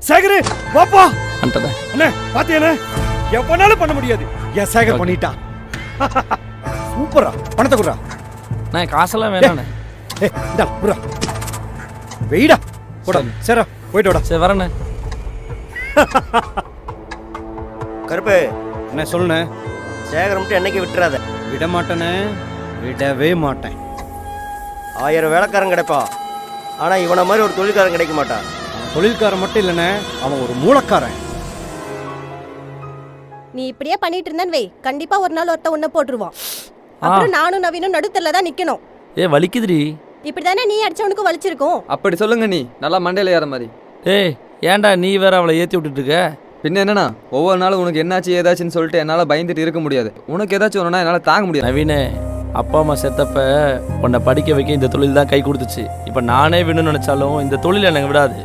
சேகரு வாப்பா. வந்துட்டேன் அண்ணே பாத்தியாண்ணே, எவனாலும் பண்ண முடியாது, என் சேகர் பண்ணிட்டான். சூப்பரா, பணத்தை குடுறா. நான் காசெல்லாம் வேணாண்ணே. இந்தா குடுறா, வெயிடா போடா. சரி போயிட்டு வாடா. சரி வரண்ணே. கருப்பு என்ன சொல்லுண்ணே. சேகர் மட்டும் என்னைக்கு விட்டுறாத. விட மாட்டேனே, விடவே மாட்டேன். 1000 வேலைக்காரன் கிடைப்பா, ஆனா இவனை மாதிரி ஒரு தொழில்காரன் கிடைக்க மாட்டான். தொழில்காரன் மட்டும் இல்லைண்ணே, அவன் ஒரு மூலக்காரன். நீ இப்படியே பண்ணிட்டு இருந்தேன்னு வை, கண்டிப்பா ஒரு நாள் ஒருத்த உன்னை போட்டுருவான். அப்புறம் நானும் நவீனும் நடுத்தல தான் நிக்கணும். வலிக்குதுடி. இப்படிதானே நீ அடிச்சவனுக்கு வலிச்சிருக்கும். அப்படி சொல்லுங்க, நீ நல்லா மண்டையில ஏற மாதிரி. ஏன்டா நீ வேற அவளை ஏற்றி விட்டுட்டு இருக்க? பின்ன என்னன்னா, ஒவ்வொரு நாளும் உனக்கு என்னாச்சு ஏதாச்சுன்னு சொல்லிட்டு என்னால் பயந்துட்டு இருக்க முடியாது. உனக்கு ஏதாச்சும் ஒன்றுனா என்னால் தாங்க முடியாது. நவீனே, அப்பா அம்மா செத்தப்ப உன்னை படிக்க வைக்க இந்த தொழில் தான் கை கொடுத்துச்சு. இப்போ நானே வேணும்னு நினச்சாலும் இந்த தொழில் எனக்கு விடாது.